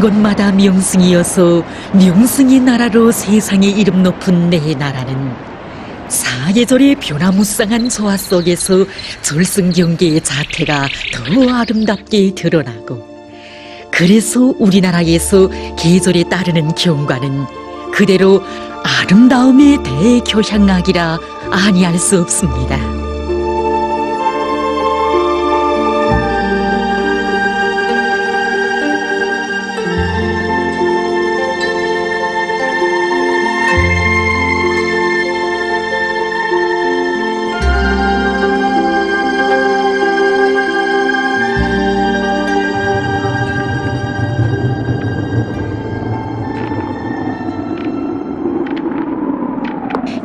곳마다 명승이어서 명승의 나라로 세상에 이름 높은 내 나라는 사계절의 변화무쌍한 조화 속에서 절승경계의 자태가 더 아름답게 드러나고, 그래서 우리나라에서 계절에 따르는 경과는 그대로 아름다움의 대교향악이라 아니할 수 없습니다.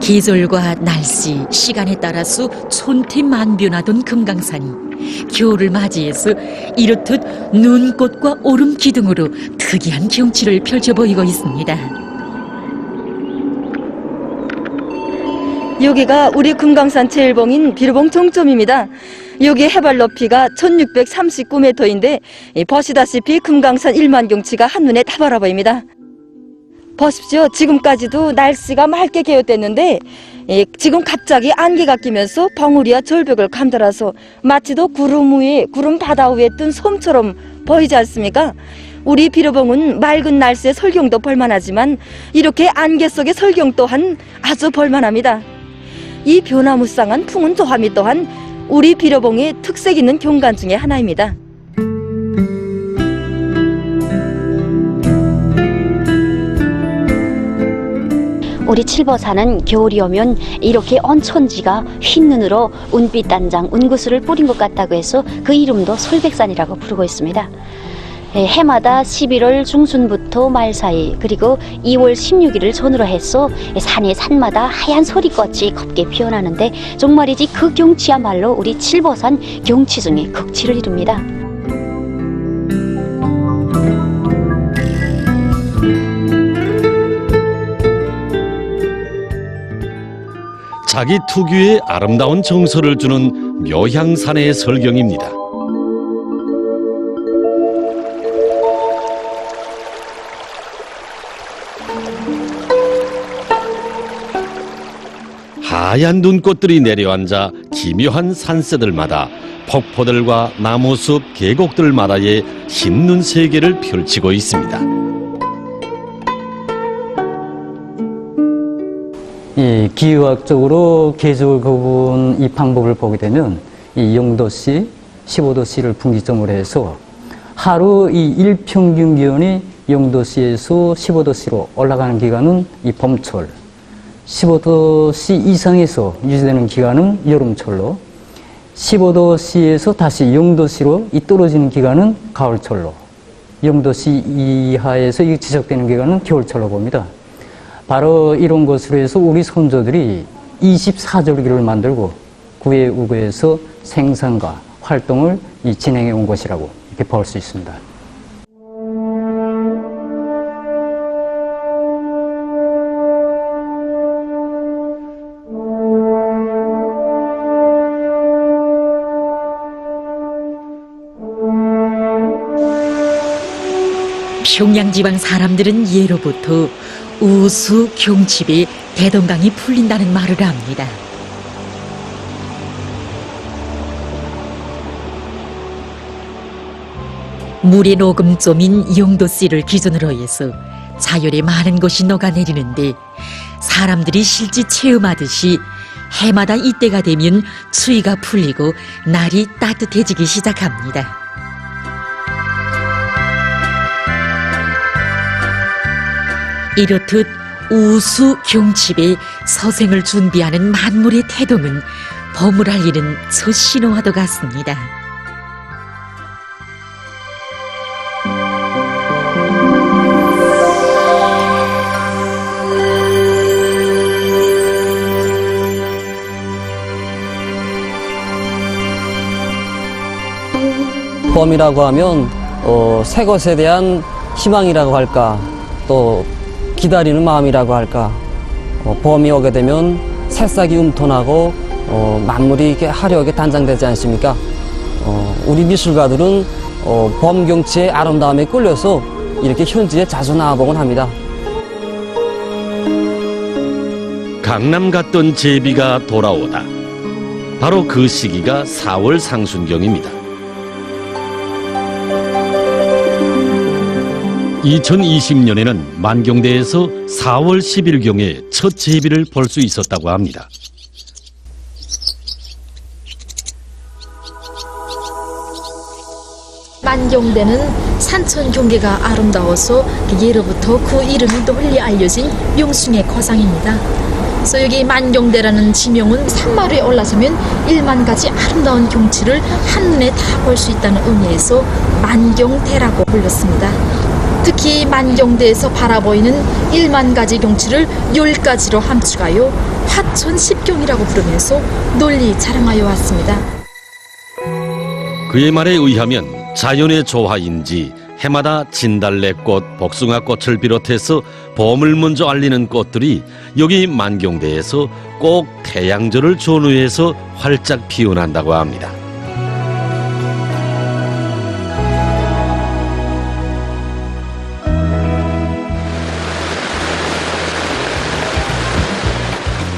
계절과 날씨, 시간에 따라서 촌태만변하던 금강산이 겨울을 맞이해서 이렇듯 눈꽃과 오름 기둥으로 특이한 경치를 펼쳐 보이고 있습니다. 여기가 우리 금강산 제일봉인 비로봉 종점입니다. 여기 해발 높이가 1639m인데 보시다시피 금강산 1만 경치가 한눈에 다 바라 보입니다. 보십시오. 지금까지도 날씨가 맑게 개었댔는데 지금 갑자기 안개가 끼면서 벙우리와 절벽을 감돌아서 마치도 구름 위에, 구름 바다 위에 뜬 솜처럼 보이지 않습니까? 우리 비로봉은 맑은 날씨에 설경도 볼만하지만 이렇게 안개 속의 설경 또한 아주 볼만합니다. 이 변화무쌍한 풍은 조화미 또한 우리 비로봉의 특색 있는 경관 중에 하나입니다. 우리 칠보산은 겨울이 오면 이렇게 온천지가 흰 눈으로 운빛 단장, 운구슬을 뿌린 것 같다고 해서 그 이름도 솔백산이라고 부르고 있습니다. 해마다 11월 중순부터 말 사이, 그리고 2월 16일을 전후로 해서 산마다 하얀 소리꽃이 곱게 피어나는데 정말이지 그 경치야말로 우리 칠보산 경치 중에 극치를 이룹니다. 자기 특유의 아름다운 정서를 주는 묘향산의 설경입니다. 하얀 눈꽃들이 내려앉아 기묘한 산새들마다 폭포들과 나무숲 계곡들마다의 흰눈 세계를 펼치고 있습니다. 이 기후학적으로 계절 구분 이 방법을 보게 되면 이 0도씨, 15도씨를 분기점으로 해서 하루 이 일평균 기온이 0도씨에서 15도씨로 올라가는 기간은 이 봄철, 15도씨 이상에서 유지되는 기간은 여름철로, 15도씨에서 다시 0도씨로 이 떨어지는 기간은 가을철로, 0도씨 이하에서 이 지속되는 기간은 겨울철로 봅니다. 바로 이런 것으로 해서 우리 선조들이 24절기를 만들고 구해우고에서 생산과 활동을 진행해 온 것이라고 이렇게 볼 수 있습니다. 평양지방 사람들은 예로부터 우수 경칩에 대동강이 풀린다는 말을 합니다. 물의 녹음점인 0도씨를 기준으로 해서 자연의 많은 것이 녹아내리는데, 사람들이 실제 체험하듯이 해마다 이때가 되면 추위가 풀리고 날이 따뜻해지기 시작합니다. 이렇듯 우수 경칩에 서생을 준비하는 만물의 태동은 봄을 알리는 첫 신호와도 같습니다. 봄이라고 하면 새 것에 대한 희망이라고 할까, 또 기다리는 마음이라고 할까. 봄이 오게 되면 새싹이 움터나고 만물이 이렇게 화려하게 단장되지 않습니까? 우리 미술가들은 봄 경치의 아름다움에 끌려서 이렇게 현지에 자주 나와보곤 합니다. 강남 갔던 제비가 돌아오다. 바로 그 시기가 4월 상순경입니다. 2020년에는 만경대에서 4월 10일경에 첫 제비를 볼 수 있었다고 합니다. 만경대는 산천 경계가 아름다워서 예로부터 그 이름이 널리 알려진 명숭의 거상입니다. 그래서 여기 만경대라는 지명은 산마루에 올라서면 1만 가지 아름다운 경치를 한눈에 다 볼 수 있다는 의미에서 만경대라고 불렸습니다. 특히 만경대에서 바라보이는 1만 가지 경치를 10가지로 함축하여 화천 10경이라고 부르면서 널리 자랑하여 왔습니다. 그의 말에 의하면 자연의 조화인지 해마다 진달래꽃, 복숭아꽃을 비롯해서 봄을 먼저 알리는 꽃들이 여기 만경대에서 꼭 태양절을 전후해서 활짝 피어난다고 합니다.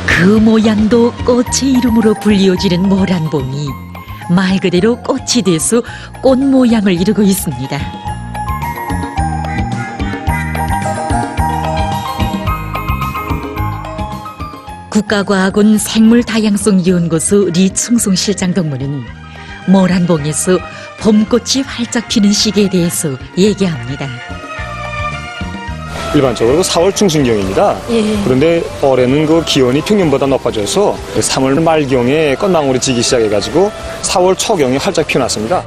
그 모양도 꽃의 이름으로 불리워지는 모란봉이 말 그대로 꽃이 돼서 꽃 모양을 이루고 있습니다. 국가과학원 생물다양성연구소 리충송 실장 동무는 모란봉에서 봄꽃이 활짝 피는 시기에 대해서 얘기합니다. 일반적으로 4월 중순경입니다. 그런데 올해는 그 기온이 평년보다 높아져서 3월 말경에 꽃망울이 지기 시작해가지고 4월 초경에 활짝 피어났습니다.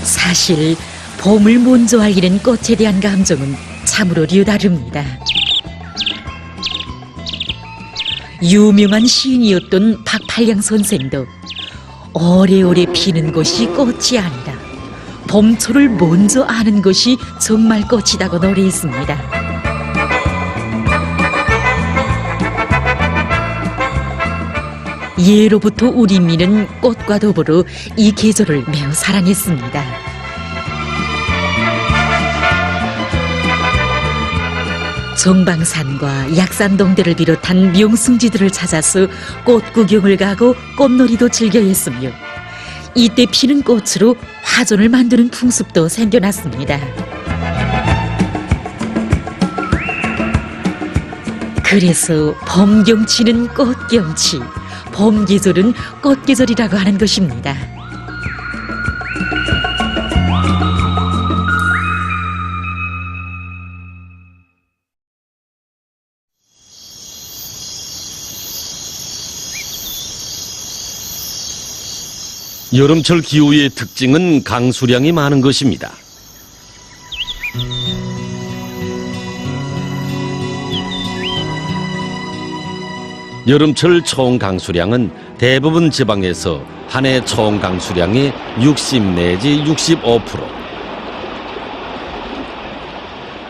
사실 봄을 먼저 알리는 꽃에 대한 감정은 참으로 류다릅니다. 유명한 시인이었던 박팔량 선생도 오래오래 피는 것이 꽃이 아니라 봄초를 먼저 아는 것이 정말 꽃이다고 노래했습니다. 예로부터 우리 민은 꽃과 더불어 이 계절을 매우 사랑했습니다. 정방산과 약산동대를 비롯한 명승지들을 찾아서 꽃 구경을 가고 꽃놀이도 즐겨 했으며 이때 피는 꽃으로 화전을 만드는 풍습도 생겨났습니다. 그래서 봄경치는 꽃경치, 봄계절은 꽃계절이라고 하는 것입니다. 여름철 기후의 특징은 강수량이 많은 것입니다. 여름철 총 강수량은 대부분 지방에서 한 해 총 강수량의 60 내지 65%.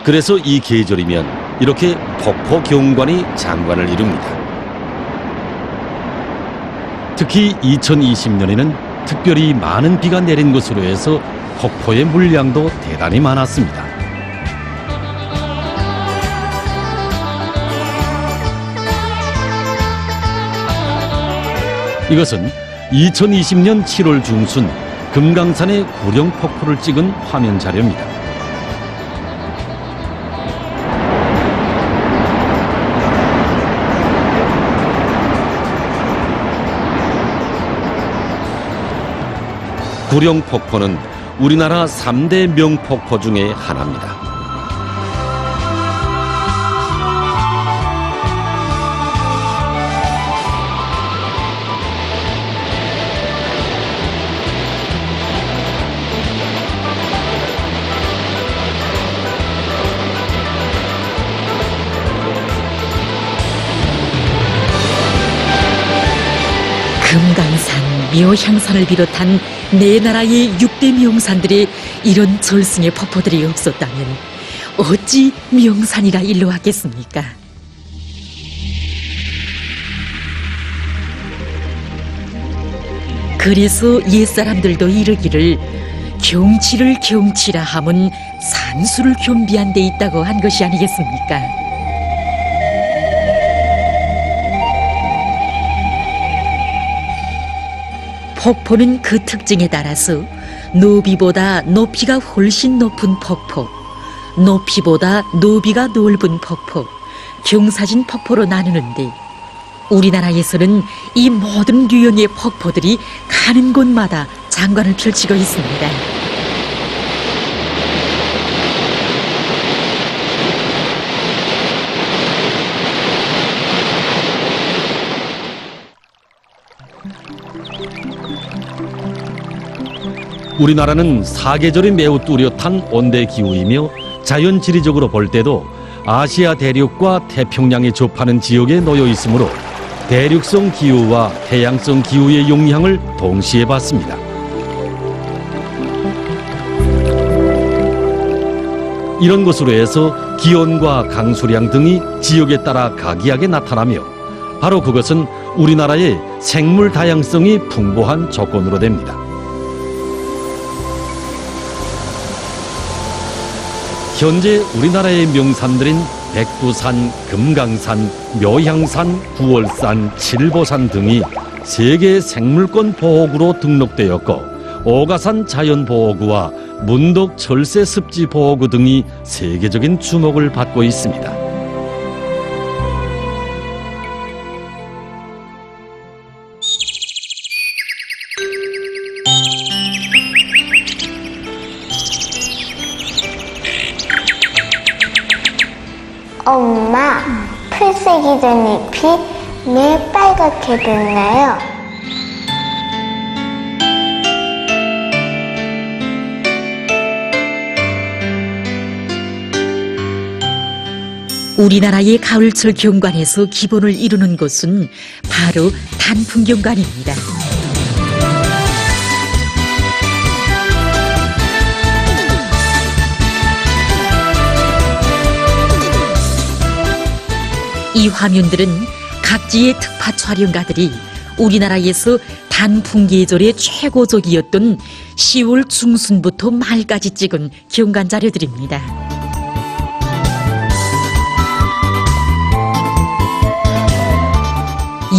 그래서 이 계절이면 이렇게 폭포 경관이 장관을 이룹니다. 특히 2020년에는 특별히 많은 비가 내린 것으로 해서 폭포의 물량도 대단히 많았습니다. 이것은 2020년 7월 중순 금강산의 구룡폭포를 찍은 화면 자료입니다. 구룡폭포는 우리나라 3대 명폭포 중에 하나입니다. 금강산, 묘향산을 비롯한 네 나라의 6대 명산들의 이런 절승의 폭포들이 없었다면 어찌 명산이라 일러 왔겠습니까? 그래서 옛사람들도 이르기를 경치를 경치라 함은 산수를 겸비한 데 있다고 한 것이 아니겠습니까? 폭포는 그 특징에 따라서 너비보다 높이가 훨씬 높은 폭포, 높이보다 너비가 넓은 폭포, 경사진 폭포로 나누는데 우리나라에서는 이 모든 유형의 폭포들이 가는 곳마다 장관을 펼치고 있습니다. 우리나라는 사계절이 매우 뚜렷한 온대 기후이며 자연 지리적으로 볼 때도 아시아 대륙과 태평양에 접하는 지역에 놓여 있으므로 대륙성 기후와 해양성 기후의 영향을 동시에 받습니다. 이런 것으로 해서 기온과 강수량 등이 지역에 따라 각이하게 나타나며 바로 그것은 우리나라의 생물 다양성이 풍부한 조건으로 됩니다. 현재 우리나라의 명산들인 백두산, 금강산, 묘향산, 구월산, 칠보산 등이 세계 생물권 보호구로 등록되었고 오가산 자연보호구와 문덕 철새 습지 보호구 등이 세계적인 주목을 받고 있습니다. 엄마, 풀새기 된 잎이 왜 빨갛게 됐나요? 우리나라의 가을철 경관에서 기본을 이루는 것은 바로 단풍 경관입니다. 이 화면들은 각지의 특파 촬영가들이 우리나라에서 단풍 계절의 최고적이었던 10월 중순부터 말까지 찍은 경관 자료들입니다.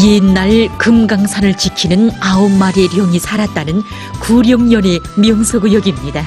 옛날 금강산을 지키는 9마리의 령이 살았다는 구령연의 명소구역입니다.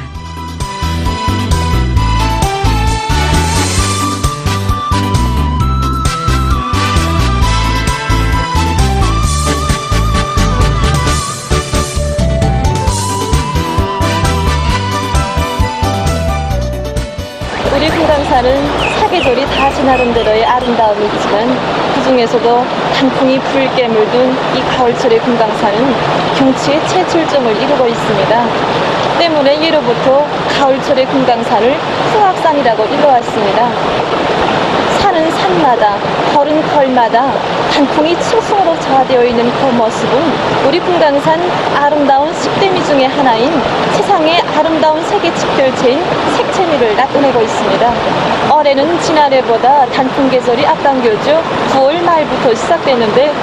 우리 금강산은 사계절이 다 지 나름대로의 아름다움이 있지만 그 중에서도 단풍이 붉게 물든 이 가을철의 금강산은 경치의 최출점을 이루고 있습니다. 때문에 예로부터 가을철의 금강산을 풍악산이라고 일러왔습니다. 산은 산마다, 걸은 걸마다 단풍이 층층으로 저하되어 있는 그 모습은 우리 금강산 아름다운 10대미 중의 하나인 세상의 아름다운 세계 집결체인 색채미를 나타내고 있습니다. 올해는 지난해보다 단풍 계절이 앞당겨져 9월 말부터 시작됐는데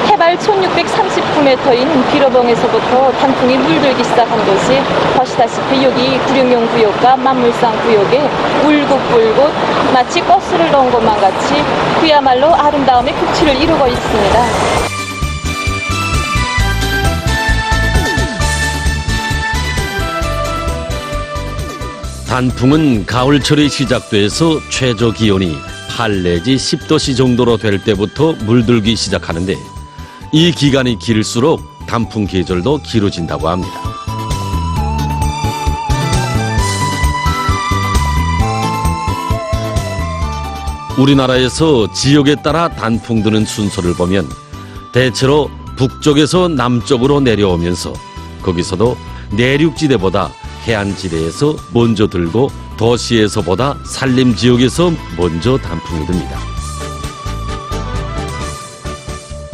해발 1639m인 비로봉에서부터 단풍이 물들기 시작한 곳이 보시다시피 여기 구룡용 구역과 만물상 구역에 울긋불긋 마치 꽃을 넣은 것만 같이 그야말로 아름다움의 극치를 이루고 있습니다. 단풍은 가을철이 시작돼서 최저 기온이 8 내지 10도씨 정도로 될 때부터 물들기 시작하는데 이 기간이 길수록 단풍 계절도 길어진다고 합니다. 우리나라에서 지역에 따라 단풍 드는 순서를 보면 대체로 북쪽에서 남쪽으로 내려오면서 거기서도 내륙지대보다 해안지대에서 먼저 들고 도시에서보다 산림지역에서 먼저 단풍이 듭니다.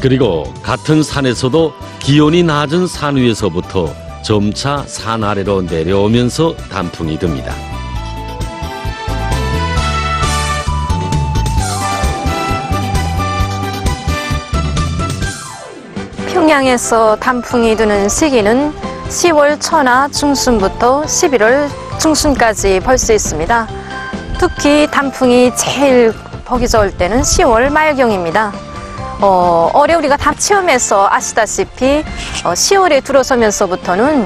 그리고 같은 산에서도 기온이 낮은 산 위에서부터 점차 산 아래로 내려오면서 단풍이 듭니다. 평양에서 단풍이 드는 시기는 10월 초나 중순부터 11월 중순까지 볼 수 있습니다. 특히 단풍이 제일 보기 좋을 때는 10월 말경입니다. 올해 우리가 다 체험해서 아시다시피 10월에 들어서면서부터는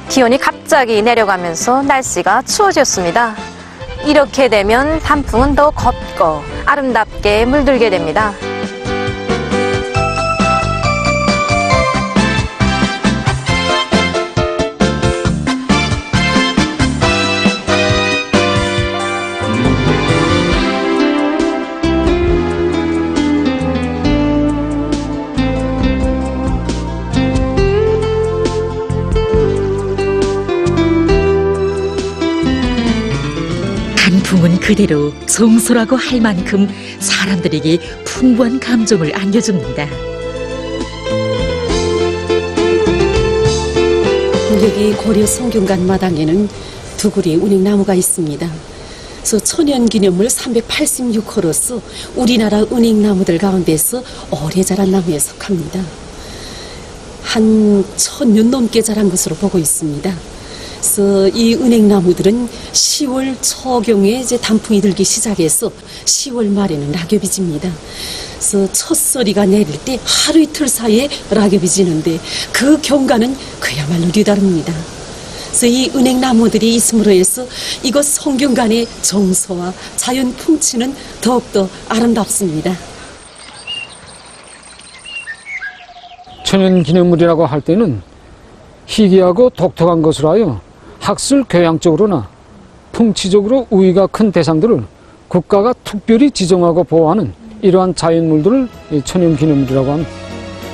기온이 갑자기 내려가면서 날씨가 추워졌습니다. 이렇게 되면 단풍은 더 곱고 아름답게 물들게 됩니다. 단풍은 그대로 성소라고 할 만큼 사람들에게 풍부한 감정을 안겨줍니다. 여기 고려 성균관 마당에는 두구리 은행나무가 있습니다. 그래서 천연기념물 386호로서 우리나라 은행나무들 가운데서 오래 자란 나무에 속합니다. 한 1000년 넘게 자란 것으로 보고 있습니다. 그래서 이 은행나무들은 10월 초경에 이제 단풍이 들기 시작해서 10월 말에는 낙엽이 집니다. 그래서 첫 소리가 내릴 때 하루 이틀 사이에 낙엽이 지는데 그 경관은 그야말로 류다릅니다. 그래서 이 은행나무들이 있음으로 해서 이곳 성균관의 정서와 자연 풍치는 더욱더 아름답습니다. 천연기념물이라고 할 때는 희귀하고 독특한 것으로 하여 학술 교양적으로나 풍치적으로 우위가 큰 대상들을 국가가 특별히 지정하고 보호하는 이러한 자연물들을 천연기념물이라고 합니다.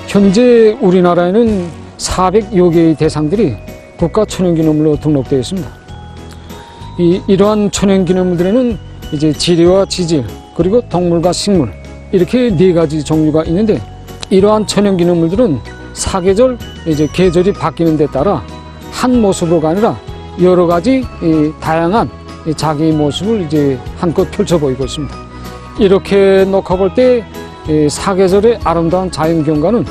현재 우리나라에는 400여 개의 대상들이 국가 천연기념물로 등록되어 있습니다. 이러한 천연기념물들에는 이제 지리와 지질 그리고 동물과 식물 이렇게 4가지 종류가 있는데 이러한 천연기념물들은 사계절 이제 계절이 바뀌는 데 따라 한 모습으로가 아니라 여러 가지 다양한 자기의 모습을 이제 한껏 펼쳐 보이고 있습니다. 이렇게 놓고 볼 때 사계절의 아름다운 자연 경관은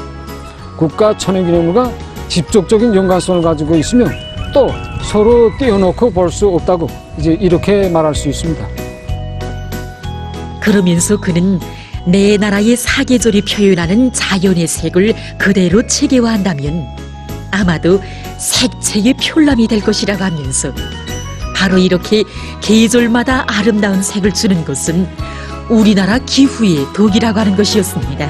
국가 천연기념물과 직접적인 연관성을 가지고 있으며 또 서로 떼어놓고 볼 수 없다고 이제 이렇게 말할 수 있습니다. 그러면서 그는 내 나라의 사계절이 표현하는 자연의 색을 그대로 체계화한다면 아마도 색채의 표람이 될 것이라고 하면서 바로 이렇게 계절마다 아름다운 색을 주는 것은 우리나라 기후의 덕이라고 하는 것이었습니다.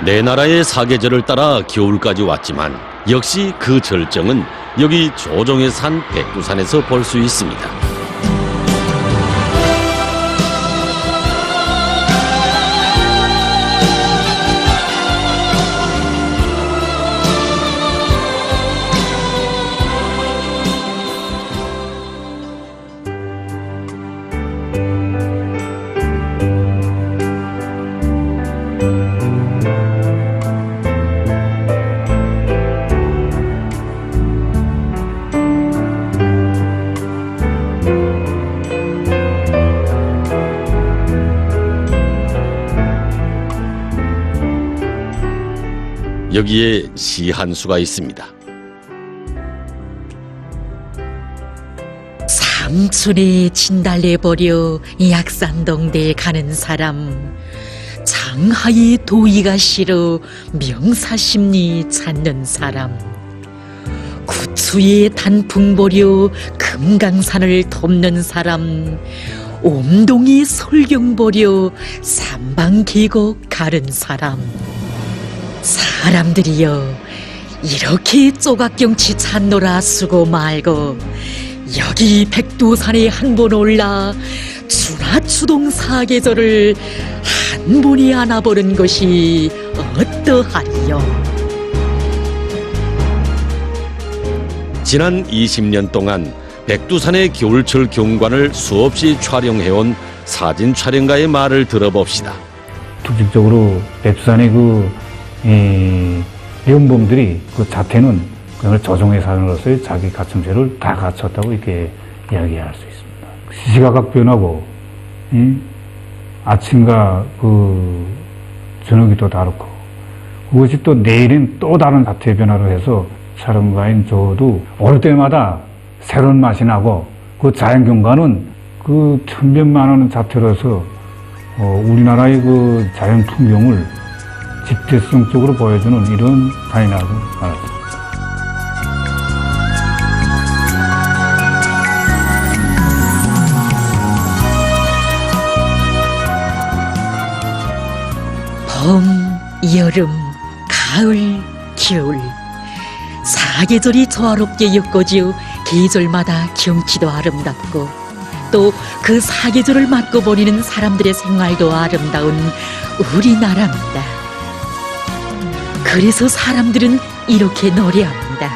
내 나라의 사계절을 따라 겨울까지 왔지만 역시 그 절정은 여기 조정의 산 백두산에서 볼 수 있습니다. 여기에 시 한 수가 있습니다. 삼촌의 진달래 버려 약산동대 가는 사람, 장하의 도의가 싫어 명사심리 찾는 사람, 구추의 단풍 버려 금강산을 덮는 사람, 옴동의 솔경 버려 삼방계곡 가른 사람. 사람들이여, 이렇게 조각경치 찾노라 수고 말고 여기 백두산에 한 번 올라 추나추동 사계절을 한 번에 안아보는 것이 어떠하리요. 지난 20년 동안 백두산의 겨울철 경관을 수없이 촬영해온 사진 촬영가의 말을 들어봅시다. 특징적으로 백두산의 그 이 연범들이 그 자태는 그걸 조정의 산으로서의 자기 갖춤새를 다 갖췄다고 이렇게 이야기할 수 있습니다. 시시각각 변하고 아침과 그 저녁이 또 다르고 그것이 또 내일은 또 다른 자태의 변화로 해서 사람과인 저도 올 때마다 새로운 맛이 나고 그 자연경관은 그 천변만하는 자태로서 우리나라의 그 자연 풍경을 집대성적으로 보여주는 이런 산이라고 말합니다. 봄, 여름, 가을, 겨울 사계절이 조화롭게 엮어지어 계절마다 경치도 아름답고 또 그 사계절을 맞고 보내는 사람들의 생활도 아름다운 우리나라입니다. 그래서 사람들은 이렇게 노래합니다.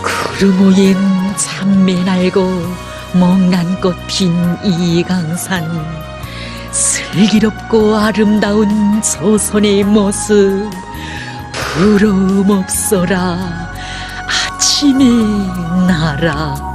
구름 위엔 참매 날고 목란꽃 핀 이강산 슬기롭고 아름다운 조선의 모습 부러움 없어라 아침의 나라.